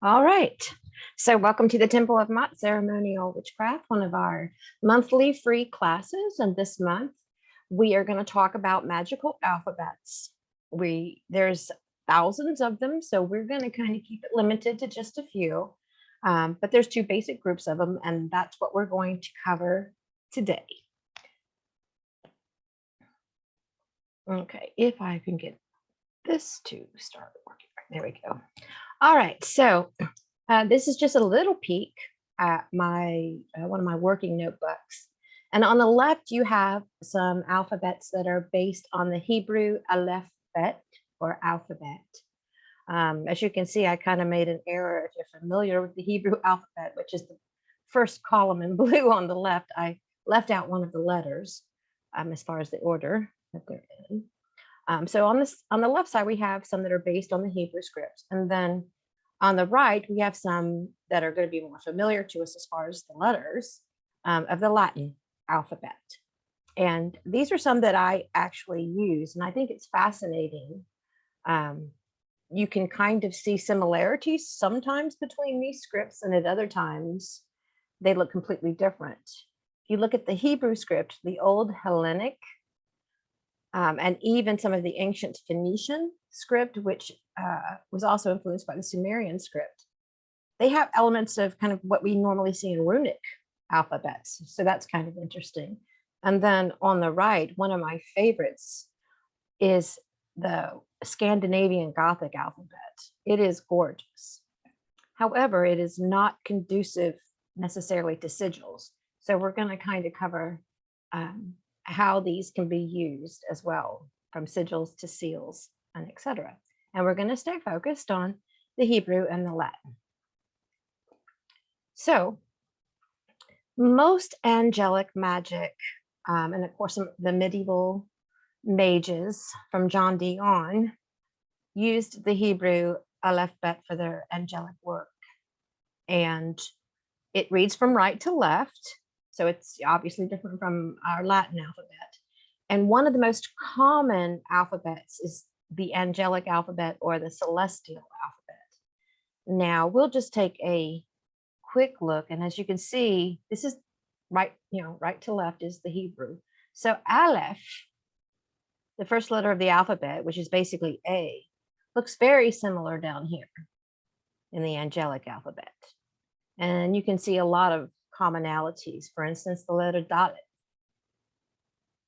All right. So welcome to the Temple of Mott Ceremonial Witchcraft, one of our monthly free classes. And this month, we are going to talk about magical alphabets. There's thousands of them, so we're going to kind of keep it limited to just a few. But there's two basic groups of them, and that's what we're going to cover today. Okay, if I can get this to start working. There we go. All right, so this is just a little peek at my one of my working notebooks. And on the left, you have some alphabets that are based on the Hebrew alef-bet or alphabet. As you can see, I kind of made an error. If you're familiar with the Hebrew alphabet, which is the first column in blue on the left, I left out one of the letters as far as the order that they're in. So on the left side, we have some that are based on the Hebrew script. And then on the right, we have some that are going to be more familiar to us as far as the letters of the Latin alphabet. And these are some that I actually use, and I think it's fascinating. You can kind of see similarities sometimes between these scripts, and at other times, they look completely different. If you look at the Hebrew script, the Old Hellenic, and even some of the ancient Phoenician script, which was also influenced by the Sumerian script, they have elements of kind of what we normally see in Runic alphabets. So that's kind of interesting. And then on the right, one of my favorites is the Scandinavian Gothic alphabet. It is gorgeous. However, it is not conducive necessarily to sigils. So we're going to kind of cover how these can be used as well, from sigils to seals and etc. And we're going to stay focused on the Hebrew and the Latin. So most angelic magic, and of course the medieval mages from John Dee on, used the Hebrew alef-bet for their angelic work. And it reads from right to left. So it's obviously different from our Latin alphabet. And one of the most common alphabets is the angelic alphabet or the celestial alphabet. Now we'll just take a quick look. And as you can see, this is right to left is the Hebrew. So Aleph, the first letter of the alphabet, which is basically A, looks very similar down here in the angelic alphabet. And you can see a lot of commonalities. For instance, the letter Dalet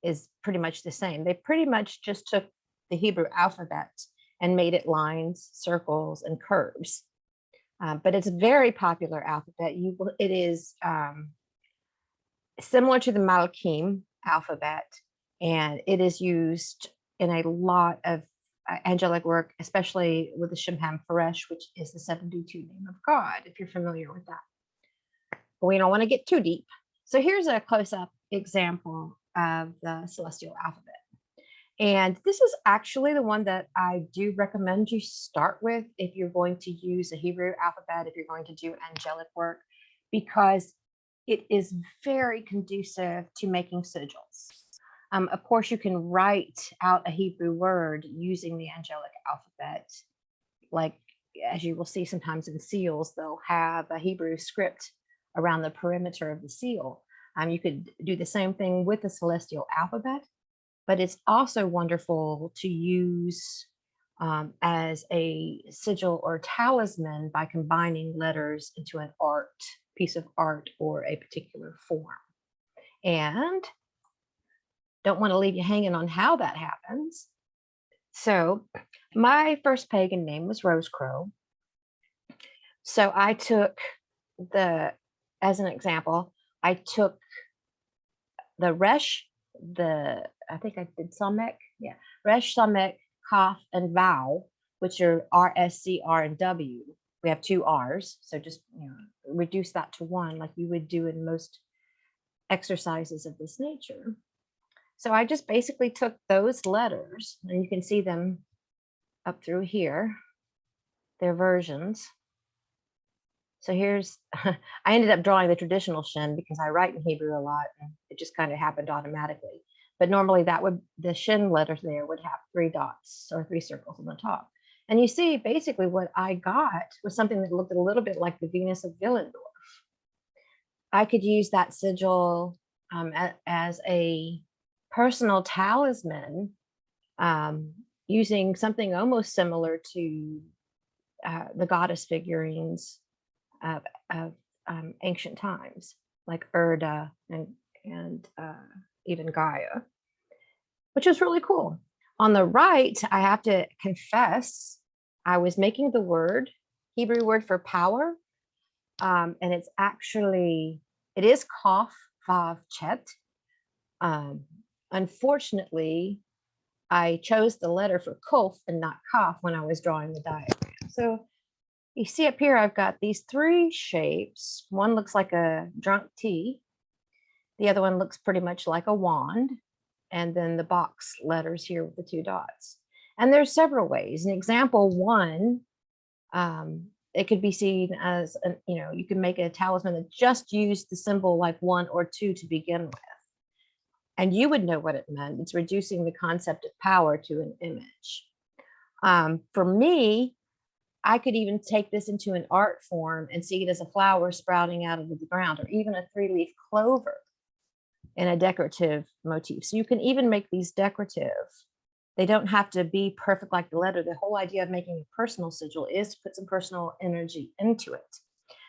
is pretty much the same. They pretty much just took the Hebrew alphabet and made it lines, circles, and curves. But it's a very popular alphabet. It is similar to the Malachim alphabet, and it is used in a lot of angelic work, especially with the Shemham Pharesh, which is the 72 name of God, if you're familiar with that. But we don't want to get too deep. So here's a close-up example of the celestial alphabet. And this is actually the one that I do recommend you start with if you're going to use a Hebrew alphabet, if you're going to do angelic work, because it is very conducive to making sigils. Of course, you can write out a Hebrew word using the angelic alphabet. Like, as you will see sometimes in seals, they'll have a Hebrew script around the perimeter of the seal. You could do the same thing with the celestial alphabet, but it's also wonderful to use as a sigil or talisman by combining letters into an piece of art or a particular form. And don't want to leave you hanging on how that happens. So my first pagan name was Rose Crow. So I took as an example, I took the Resh, I think I did Samek, yeah, Resh, Samek, Kaf, and Vowel, which are R, S, C, R, and W. We have two R's, so just reduce that to one like you would do in most exercises of this nature. So I just basically took those letters, and you can see them up through here, their versions. So here's, I ended up drawing the traditional Shin because I write in Hebrew a lot, and it just kind of happened automatically. But normally the Shin letters there would have 3 dots or 3 circles on the top. And you see, basically what I got was something that looked a little bit like the Venus of Willendorf. I could use that sigil as a personal talisman, using something almost similar to the goddess figurines of ancient times, like Erda and even Gaia, which was really cool. On the right, I have to confess, I was making the word, Hebrew word for power, and it is Kaf Vav Chet. Unfortunately, I chose the letter for Kuf and not Kaf when I was drawing the diagram. So you see up here, I've got these three shapes. One looks like a drunk tea. The other one looks pretty much like a wand. And then the box letters here with the two dots. And there's several ways. An example one, it could be seen as, you can make a talisman that just used the symbol like 1 or 2 to begin with. And you would know what it meant. It's reducing the concept of power to an image. For me, I could even take this into an art form and see it as a flower sprouting out of the ground, or even a 3-leaf clover in a decorative motif. So you can even make these decorative. They don't have to be perfect like the letter. The whole idea of making a personal sigil is to put some personal energy into it.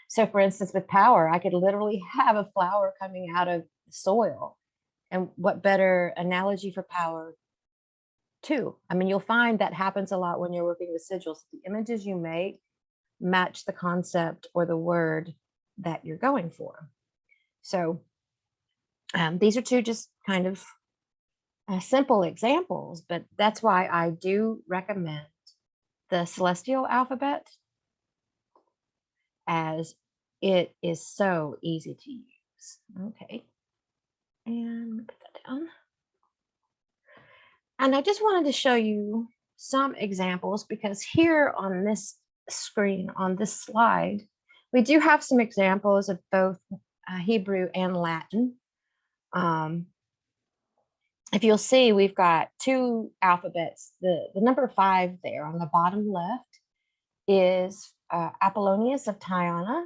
So for instance, with power, I could literally have a flower coming out of the soil. And what better analogy for power too? I mean, you'll find that happens a lot when you're working with sigils. The images you make match the concept or the word that you're going for. So these are two just kind of simple examples, but that's why I do recommend the Celestial alphabet, as it is so easy to use. Okay, and put that down. And I just wanted to show you some examples, because here on this screen, on this slide, we do have some examples of both Hebrew and Latin. If you'll see, we've got two alphabets. The number 5 there on the bottom left is Apollonius of Tyana.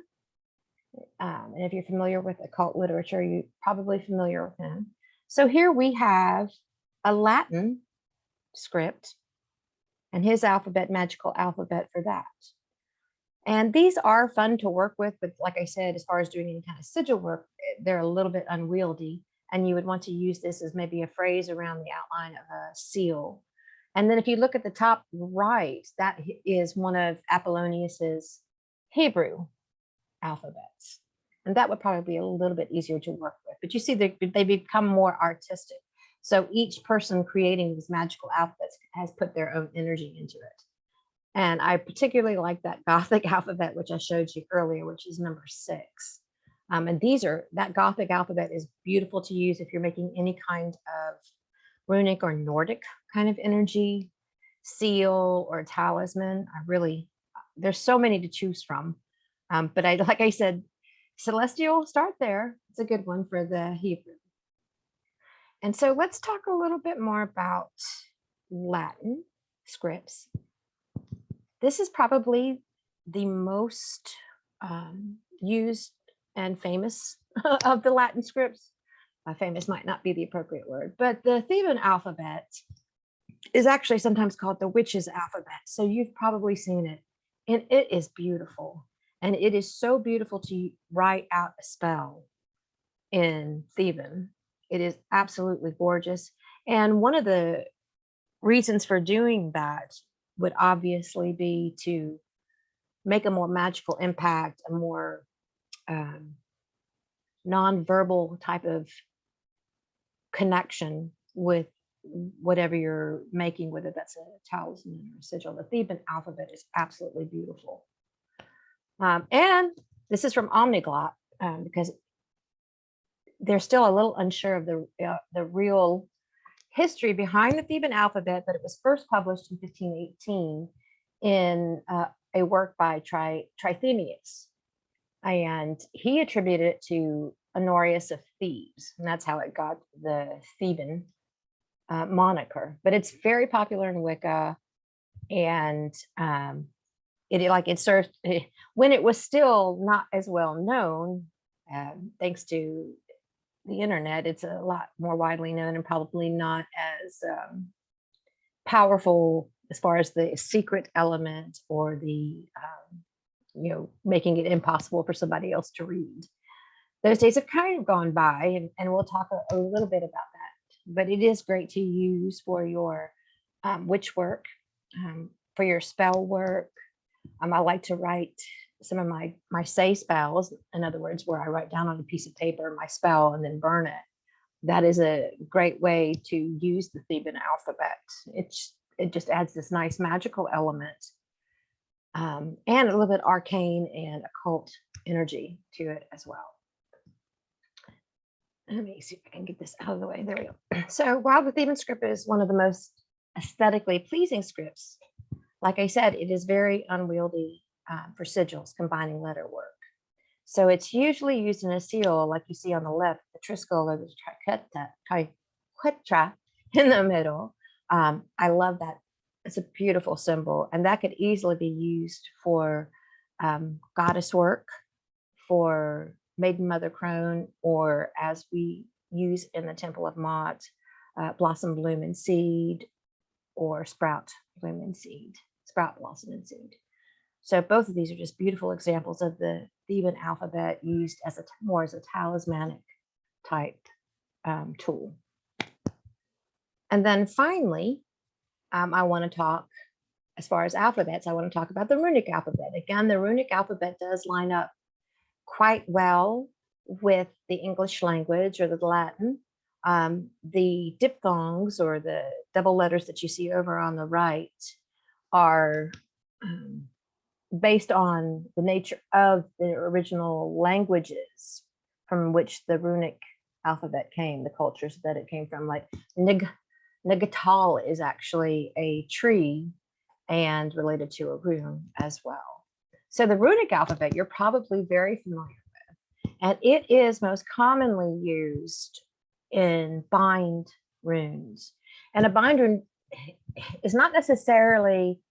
And if you're familiar with occult literature, you're probably familiar with him. So here we have a Latin script and his alphabet, Magickal Alphabet for that. And these are fun to work with, but like I said, as far as doing any kind of sigil work, they're a little bit unwieldy. And you would want to use this as maybe a phrase around the outline of a seal. And then if you look at the top right, that is one of Apollonius's Hebrew alphabets. And that would probably be a little bit easier to work with. But you see, they become more artistic. So each person creating these magical alphabets has put their own energy into it. And I particularly like that Gothic alphabet, which I showed you earlier, which is number 6. And that Gothic alphabet is beautiful to use if you're making any kind of Runic or Nordic kind of energy, seal or talisman. There's so many to choose from. But like I said, Celestial, start there. It's a good one for the Hebrew. And so let's talk a little bit more about Latin scripts. This is probably the most used and famous of the Latin scripts. Famous might not be the appropriate word, but the Theban alphabet is actually sometimes called the witch's alphabet. So you've probably seen it, and it is beautiful. And it is so beautiful to write out a spell in Theban. It is absolutely gorgeous. And one of the reasons for doing that would obviously be to make a more magical impact, a more non-verbal type of connection with whatever you're making, whether that's a talisman or a sigil. The Theban alphabet is absolutely beautiful. And this is from Omniglot, because they're still a little unsure of the real history behind the Theban alphabet, but it was first published in 1518 in a work by Trithemius. And he attributed it to Honorius of Thebes, and that's how it got the Theban moniker. But it's very popular in Wicca. And it served when it was still not as well known. Thanks to the internet, it's a lot more widely known and probably not as powerful as far as the secret element or the making it impossible for somebody else to read. Those days have kind of gone by, and we'll talk a little bit about that. But it is great to use for your witch work, for your spell work. I like to write some of my say spells. In other words, where I write down on a piece of paper my spell and then burn it. That is a great way to use the Theban alphabet. It just adds this nice magical element, and a little bit arcane and occult energy to it as well. Let me see if I can get this out of the way. There we go. So while the Theban script is one of the most aesthetically pleasing scripts, like I said, it is very unwieldy for sigils, combining letter work. So it's usually used in a seal, like you see on the left, the triskel or the triquetra in the middle. I love that. It's a beautiful symbol, and that could easily be used for goddess work, for Maiden Mother Crone, or as we use in the Temple of Mot, blossom, bloom, and seed, or sprout, bloom, and seed, sprout, blossom, and seed. So both of these are just beautiful examples of the Theban alphabet used as more as a talismanic type tool. And then finally, I want to talk, as far as alphabets, I want to talk about the Runic alphabet. Again, the Runic alphabet does line up quite well with the English language or the Latin. The diphthongs, or the double letters that you see over on the right, are based on the nature of the original languages from which the Runic alphabet came, the cultures that it came from. Like Magickal is actually a tree and related to a rune as well. So the Runic alphabet you're probably very familiar with, and it is most commonly used in bind runes. And a bind rune is not necessarily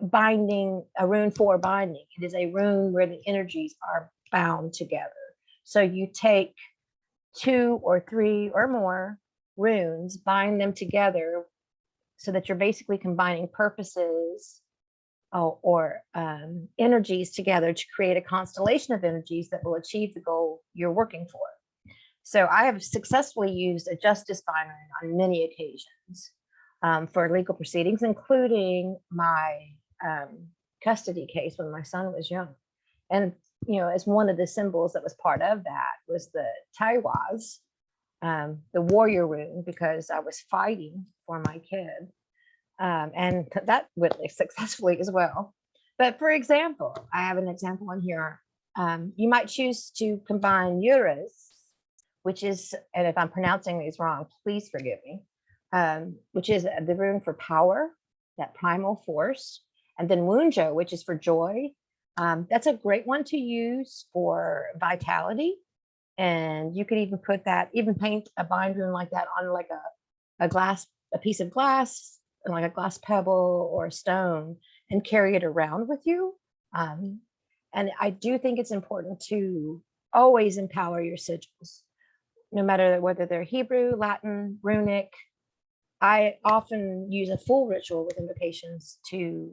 binding a rune for binding. It is a rune where the energies are bound together. So you take 2 or 3 or more runes, bind them together so that you're basically combining purposes or energies together to create a constellation of energies that will achieve the goal you're working for. So I have successfully used a justice bind rune on many occasions for legal proceedings, including my custody case when my son was young. And, as one of the symbols that was part of that was the Taiwaz, the warrior rune, because I was fighting for my kid. And that went successfully as well. But for example, I have an example on here. You might choose to combine Euros, which is, and if I'm pronouncing these wrong, please forgive me, which is the rune for power, that primal force. And then Wunjo, which is for joy. That's a great one to use for vitality. And you could even paint a bind rune like that on like a piece of glass, like a glass pebble or a stone, and carry it around with you. And I do think it's important to always empower your sigils, no matter whether they're Hebrew, Latin, Runic. I often use a full ritual with invocations to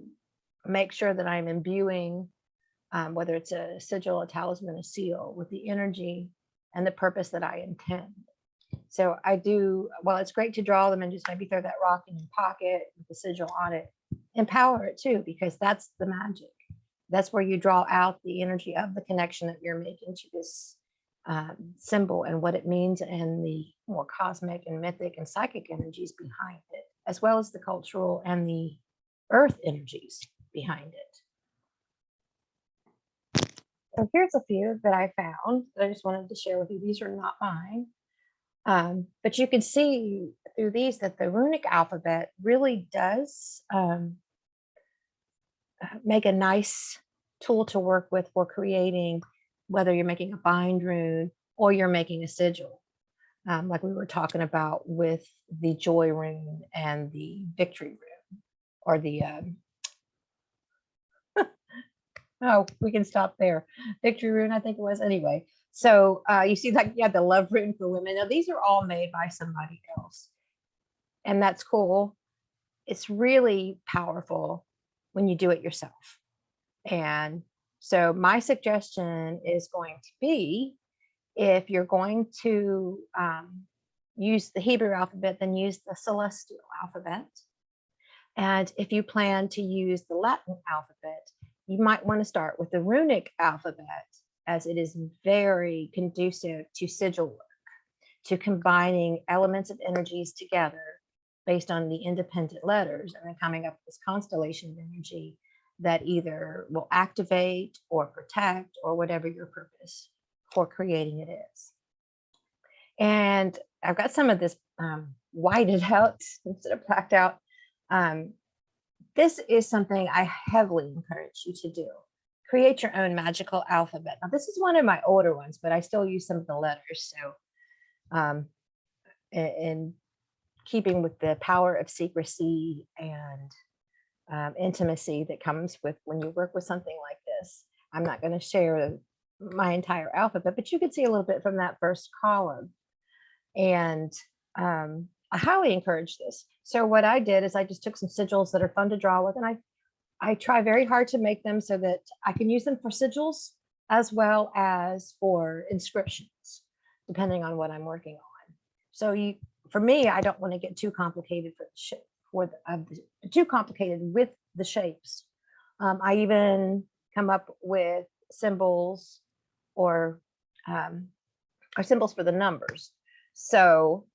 make sure that I'm imbuing, whether it's a sigil, a talisman, a seal, with the energy and the purpose that I intend. So I do, while it's great to draw them and just maybe throw that rock in your pocket with the sigil on it, empower it too, because that's the magic. That's where you draw out the energy of the connection that you're making to this symbol and what it means, and the more cosmic and mythic and psychic energies behind it, as well as the cultural and the earth energies behind it. So here's a few that I found that I just wanted to share with you. These are not mine. But you can see through these that the Runic alphabet really does make a nice tool to work with for creating, whether you're making a bind rune or you're making a sigil, like we were talking about with the joy rune and the victory rune, or the Oh, we can stop there. Victory rune, I think it was. Anyway, so you see, like, yeah, the love rune for women. Now, these are all made by somebody else, and that's cool. It's really powerful when you do it yourself. And so my suggestion is going to be, if you're going to use the Hebrew alphabet, then use the celestial alphabet. And if you plan to use the Latin alphabet, you might want to start with the Runic alphabet, as it is very conducive to sigil work, to combining elements of energies together based on the independent letters, and then coming up with this constellation of energy that either will activate or protect, or whatever your purpose for creating it is. And I've got some of this whited out instead of blacked out. This is something I heavily encourage you to do. Create your own magical alphabet. Now, this is one of my older ones, but I still use some of the letters. So in keeping with the power of secrecy and intimacy that comes with when you work with something like this, I'm not going to share my entire alphabet, but you can see a little bit from that first column. And I highly encourage this. So what I did is I just took some sigils that are fun to draw with, and I try very hard to make them so that I can use them for sigils as well as for inscriptions, depending on what I'm working on. So for me, I don't want to get too complicated too complicated with the shapes. I even come up with symbols or symbols for the numbers. So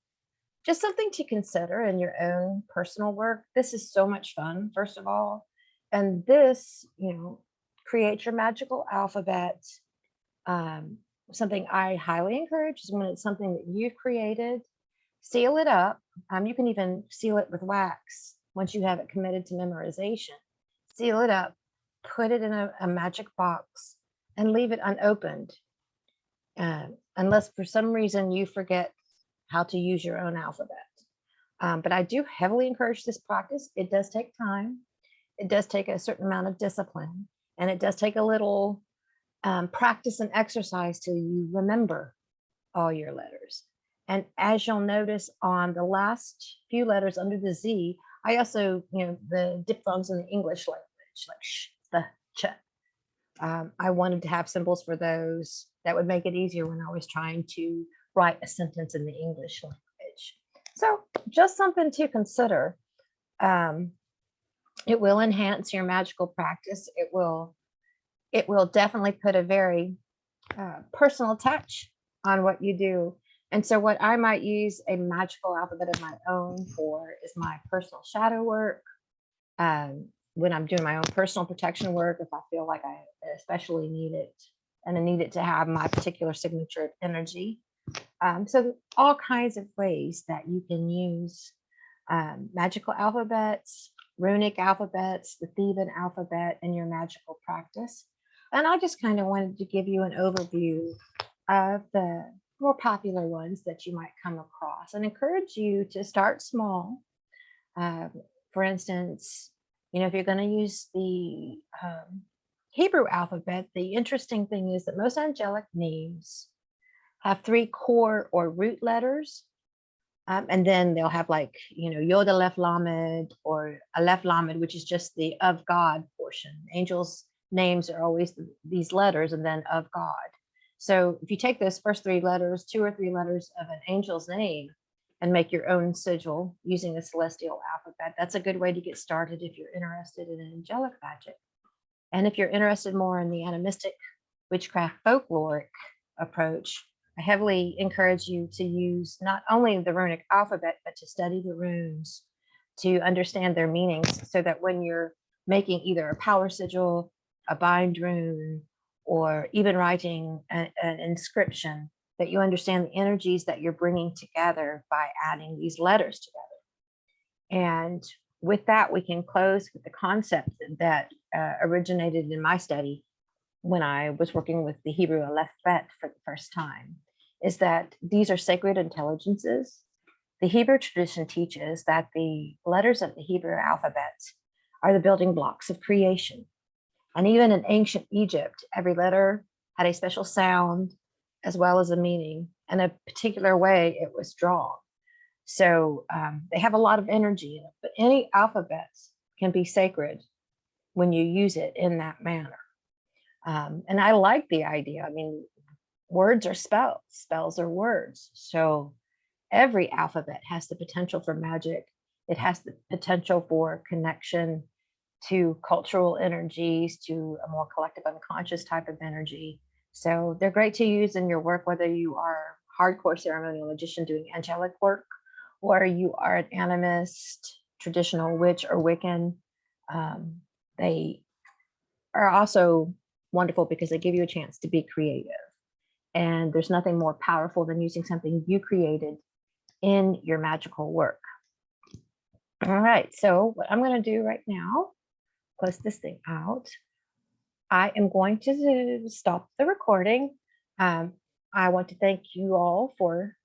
just something to consider in your own personal work. This is so much fun, first of all. And this, create your magical alphabet. Something I highly encourage is when it's something that you've created, seal it up. You can even seal it with wax once you have it committed to memorization. Seal it up, put it in a magic box, and leave it unopened. Unless for some reason you forget how to use your own alphabet. But I do heavily encourage this practice. It does take time. It does take a certain amount of discipline, and it does take a little practice and exercise till you remember all your letters. And as you'll notice on the last few letters under the Z, I also, the diphthongs in the English language, like sh, the, ch. I wanted to have symbols for those that would make it easier when I was trying to write a sentence in the English language. So just something to consider. It will enhance your magical practice. It will definitely put a very personal touch on what you do. And so what I might use a magical alphabet of my own for is my personal shadow work. When I'm doing my own personal protection work, if I feel like I especially need it, and I need it to have my particular signature of energy. So all kinds of ways that you can use magical alphabets, runic alphabets, the Theban alphabet in your magical practice. And I just kind of wanted to give you an overview of the more popular ones that you might come across, and encourage you to start small. For instance, if you're going to use the Hebrew alphabet, the interesting thing is that most angelic names have 3 core or root letters. And then they'll have Yod Aleph Lamed or Aleph Lamed, which is just the of God portion. Angels' names are always these letters and then of God. So if you take those first 3 letters, 2 or 3 letters of an angel's name, and make your own sigil using the celestial alphabet, that's a good way to get started if you're interested in angelic magic. And if you're interested more in the animistic witchcraft folkloric approach, I heavily encourage you to use not only the runic alphabet, but to study the runes, to understand their meanings, so that when you're making either a power sigil, a bind rune, or even writing an inscription, that you understand the energies that you're bringing together by adding these letters together. And with that, we can close with the concept that originated in my study when I was working with the Hebrew alef-bet for the first time, is that these are sacred intelligences. The Hebrew tradition teaches that the letters of the Hebrew alphabet are the building blocks of creation. And even in ancient Egypt, every letter had a special sound as well as a meaning and a particular way it was drawn. So they have a lot of energy in it, but any alphabets can be sacred when you use it in that manner. And I like the idea. I mean, words are spells, spells are words. So every alphabet has the potential for magic. It has the potential for connection to cultural energies, to a more collective unconscious type of energy. So they're great to use in your work, whether you are a hardcore ceremonial magician doing angelic work, or you are an animist, traditional witch or Wiccan. They are also wonderful because they give you a chance to be creative. And there's nothing more powerful than using something you created in your magical work. All right, so what I'm going to do right now, close this thing out. I am going to stop the recording. I want to thank you all for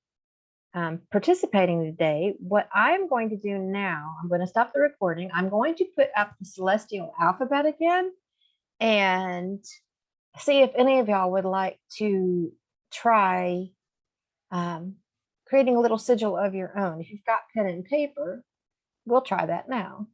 participating today. What I'm going to do now, I'm going to stop the recording. I'm going to put up the celestial alphabet again and see if any of y'all would like to try creating a little sigil of your own. If you've got pen and paper, we'll try that now.